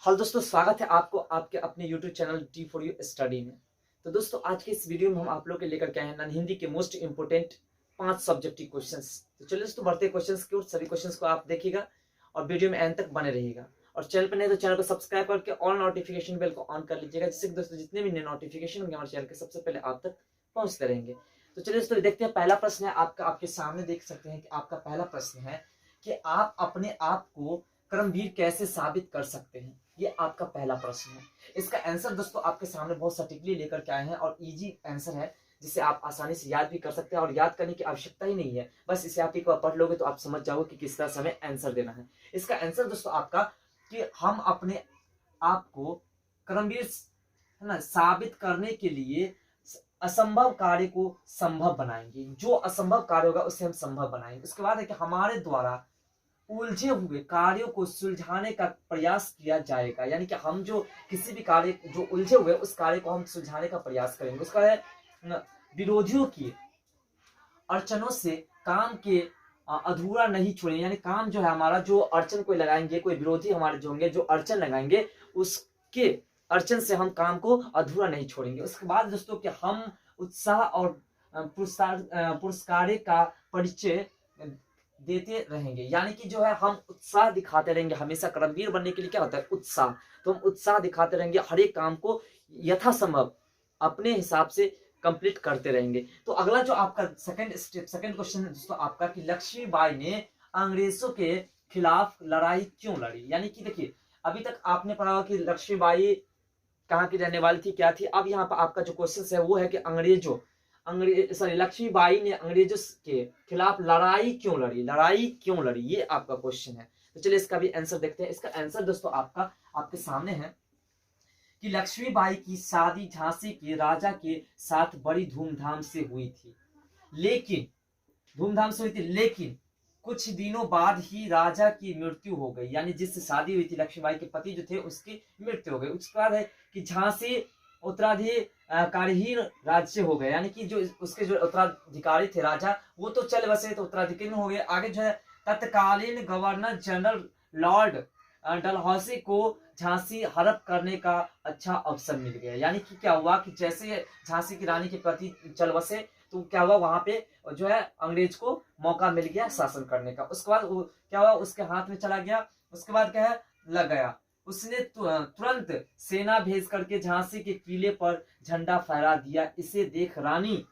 Hello दोस्तों, स्वागत है आपको आपके अपने YouTube channel T for you study में। तो दोस्तों, आज के इस वीडियो में हम आप लोग के लेकर के आए हैं नॉन हिंदी के मोस्ट इंपोर्टेंट 5 सब्जेक्टिव क्वेश्चंस। तो चलिए दोस्तों, बढ़ते क्वेश्चंस की ओर। सभी क्वेश्चंस को आप देखिएगा और वीडियो में एंड तक बने रहिएगा। और चैनल पर नहीं तो चैनल को सब्सक्राइब करके ऑल नोटिफिकेशन बेल को ऑन कर लीजिएगा, जिससे कि दोस्तों जितने भी नए नोटिफिकेशन होंगे हमारे चैनल के सबसे पहले आप तक पहुंचते रहेंगे। तो चलिए दोस्तों, देखते हैं। पहला प्रश्न है आपका, आपके सामने देख सकते हैं कि आपका पहला प्रश्न है कि आप अपने आप को कर्मवीर कैसे साबित कर सकते हैं। ये आपका पहला प्रश्न है। इसका आंसर दोस्तों आपके सामने बहुत सटीकली लेकर के आए हैं और इजी आंसर है, जिसे आप आसानी से याद भी कर सकते हैं और याद करने की आवश्यकता ही नहीं है। बस इसे आप एक बार पढ़ लोगे तो आप समझ जाओगे कि किस तरह से हमें आंसर देना है। इसका आंसर दोस्तों आपका कि हम अपने आप को कर्मवीर है ना साबित करने के लिए असंभव कार्य को संभव बनाएंगे। जो असंभव कार्य होगा उसे हम संभव बनाएंगे। उसके बाद है कि हमारे द्वारा उलझे हुए कार्यों को सुलझाने का प्रयास किया जाएगा। यानी कि हम जो किसी भी कार्य जो उलझे हुए उस कार्य को हम सुलझाने का प्रयास करेंगे। उसका है विरोधियों की अड़चनों से काम के अधूरा नहीं छोड़ेंगे। यानी काम जो है हमारा, जो अड़चन कोई लगाएंगे, कोई विरोधी हमारे जो होंगे जो अड़चन लगाएंगे, उसके अड़चन से हम काम को अधूरा नहीं छोड़ेंगे। उसके बाद दोस्तों कि हम उत्साह और पुरस्कार का परिचय देते रहेंगे। यानी कि जो है हम उत्साह दिखाते रहेंगे। हमेशा कर्मवीर बनने के लिए क्या होता है? उत्साह। तो हम उत्साह दिखाते रहेंगे, हर एक काम को यथासंभव अपने हिसाब से कंप्लीट करते रहेंगे। तो अगला जो आपका सेकंड क्वेश्चन है दोस्तों आपका कि लक्ष्मीबाई ने अंग्रेजों के खिलाफ लड़ाई क्यों लड़ी। यानी कि देखिए, अभी तक आपने पढ़ा कि लक्ष्मीबाई कहाँ की रहने वाली थी, क्या थी। अब यहाँ पर आपका जो क्वेश्चन है वो है कि लक्ष्मीबाई ने अंग्रेजों के खिलाफ लड़ाई क्यों लड़ी, ये आपका क्वेश्चन है। तो चलिए इसका भी आंसर देखते हैं। इसका आंसर दोस्तों आपका आपके सामने है कि लक्ष्मीबाई की शादी झांसी के राजा के साथ बड़ी धूमधाम से हुई थी। लेकिन कुछ दिनों बाद ही राजा की मृत्यु हो गई। यानी जिससे शादी हुई थी लक्ष्मीबाई के पति जो थे उसकी मृत्यु हो गई। उसके बाद है कि झांसी उत्तराधिकारहीन राज्य हो गए। यानी कि जो उसके जो उत्तराधिकारी थे राजा, वो तो चल बसे, तो उत्तराधिकारी हो गए। आगे जो है तत्कालीन गवर्नर जनरल लॉर्ड डलहौसी को झांसी हड़प करने का अच्छा अवसर मिल गया। यानी कि क्या हुआ कि जैसे झांसी की रानी के प्रति चल बसे, तो क्या हुआ, वहां पे जो है अंग्रेज को मौका मिल गया शासन करने का। उसके बाद क्या हुआ, उसके हाथ में चला गया। उसके बाद क्या है, लग गया। उसने तुरंत सेना भेज करके झांसी के किले पर झंडा फहरा दिया। इसे देख रानी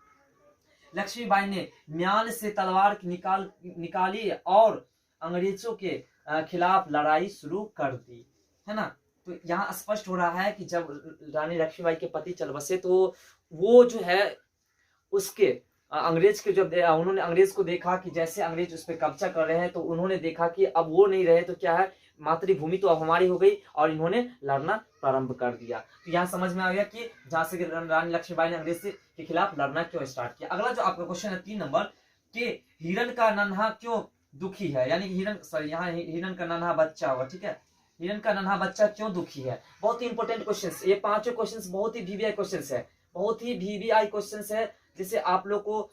लक्ष्मीबाई ने म्यान से तलवार निकाली और अंग्रेजों के खिलाफ लड़ाई शुरू कर दी, है ना। तो यहाँ स्पष्ट हो रहा है कि जब रानी लक्ष्मीबाई के पति चल बसे, तो वो जो है उसके अंग्रेज के जब उन्होंने अंग्रेज को देखा कि जैसे अंग्रेज उस पर कब्जा कर रहे हैं, तो उन्होंने देखा कि अब वो नहीं रहे तो क्या है, मातृभूमि तो अब हमारी हो गई, और इन्होंने लड़ना प्रारंभ कर दिया। तो यहाँ समझ में आ गया कि झांसी की रानी लक्ष्मीबाई ने अंग्रेज के खिलाफ लड़ना क्यों स्टार्ट किया। अगला जो आपका क्वेश्चन है 3 नंबर कि हिरण का नन्हा क्यों दुखी है। यानी यहाँ हिरण का नन्हा बच्चा हुआ, ठीक है। हिरण का नन्हा बच्चा क्यों दुखी है। बहुत ही इंपॉर्टेंट क्वेश्चन। ये पांचों क्वेश्चन बहुत ही वीवीआई क्वेश्चन है, बहुत ही वीवीआई क्वेश्चन है, जिसे आप लोग को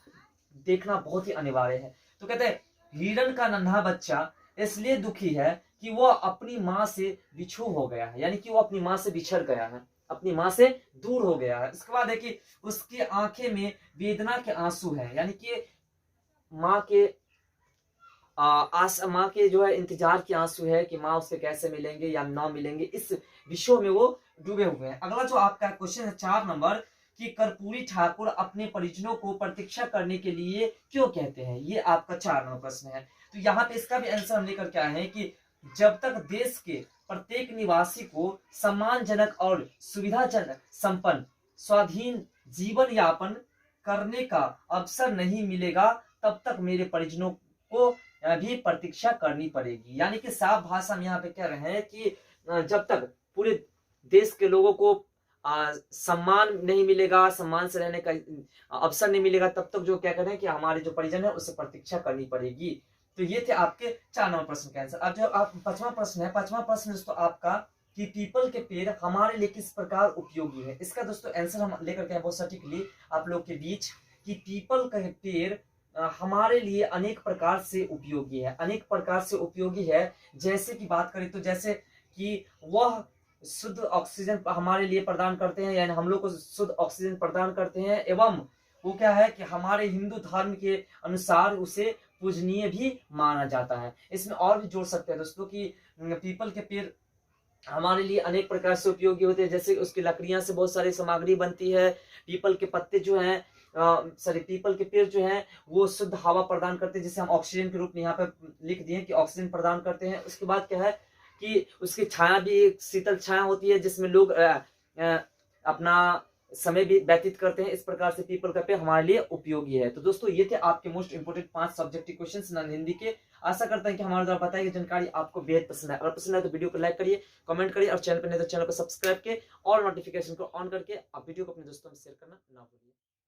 देखना बहुत ही अनिवार्य है। तो कहते हैं हिरण का नन्हा बच्चा इसलिए दुखी है कि वो अपनी माँ से बिछू हो गया है। यानी कि वो अपनी माँ से बिछड़ गया है, अपनी माँ से दूर हो गया है। इसके बाद है कि उसकी आंखें में वेदना के आंसू है। यानी कि माँ के माँ के जो है इंतजार के आंसू है कि माँ उससे कैसे मिलेंगे या ना मिलेंगे, इस विषयों में वो डूबे हुए हैं। अगला जो आपका क्वेश्चन है 4 नंबर कि कर्पूरी ठाकुर अपने परिजनों को प्रतीक्षा करने के लिए क्यों कहते हैं। ये आपका 4 नंबर प्रश्न है। तो यहाँ पे इसका भी आंसर हम लेकर के आए हैं कि जब तक देश के प्रत्येक निवासी को सम्मानजनक और सुविधाजनक संपन्न स्वाधीन जीवन यापन करने का अवसर नहीं मिलेगा, तब तक मेरे परिजनों को भी प्रतीक्षा करनी पड़ेगी। यानी कि साफ भाषा में यहाँ पे कह रहे हैं कि जब तक पूरे देश के लोगों को सम्मान नहीं मिलेगा, सम्मान से रहने का अवसर नहीं मिलेगा, तब तक जो क्या करें कि हमारे जो परिजन है उससे प्रतीक्षा करनी पड़ेगी। तो ये थे आपके 4 नंबर प्रश्न का आंसर। अब जो आप 5वां प्रश्न है, 5वां प्रश्न दोस्तों आपका कि पीपल के पेड़ हमारे लिए किस प्रकार उपयोगी है। इसका दोस्तों आंसर हम लेकर के बहुत सटीकली आप लोग के बीच कि पीपल का पेड़ हमारे लिए अनेक प्रकार से उपयोगी है। अनेक प्रकार से उपयोगी है, जैसे कि बात करें तो जैसे कि वह शुद्ध ऑक्सीजन हमारे लिए प्रदान करते हैं, यानी हम लोग को शुद्ध ऑक्सीजन प्रदान करते हैं, एवं वो क्या है कि हमारे हिंदू धर्म के अनुसार उसे पूजनीय भी माना जाता है। इसमें और भी जोड़ सकते हैं दोस्तों कि पीपल के पेड़ हमारे लिए अनेक प्रकार से उपयोगी होते हैं, जैसे उसकी लकड़ियां से बहुत सारी सामग्री बनती है। पीपल के पत्ते जो हैं, सॉरी, पीपल के पेड़ जो हैं वो शुद्ध हवा प्रदान करते हैं, जिसे हम ऑक्सीजन के रूप में यहाँ पे लिख दिए कि ऑक्सीजन प्रदान करते हैं। उसके बाद क्या है कि उसकी छाया भी एक शीतल छाया होती है, जिसमें लोग अपना समय भी व्यतीत करते हैं। इस प्रकार से पीपल का पेड़ हमारे लिए उपयोगी है। तो दोस्तों ये थे आपके most important 5 subjective questions non Hindi के। आशा करता हैं कि हमारे द्वारा बताई गई जानकारी आपको बेहद पसंद है। अगर पसंद है तो वीडियो को लाइक करिए, कमेंट करिए, और चैनल पर नहीं तो चैनल को सब्सक्राइब के और नोटिफिकेशन को ऑन करके आप वीडियो को अपने दोस्तों में शेयर करना ना भूलिए।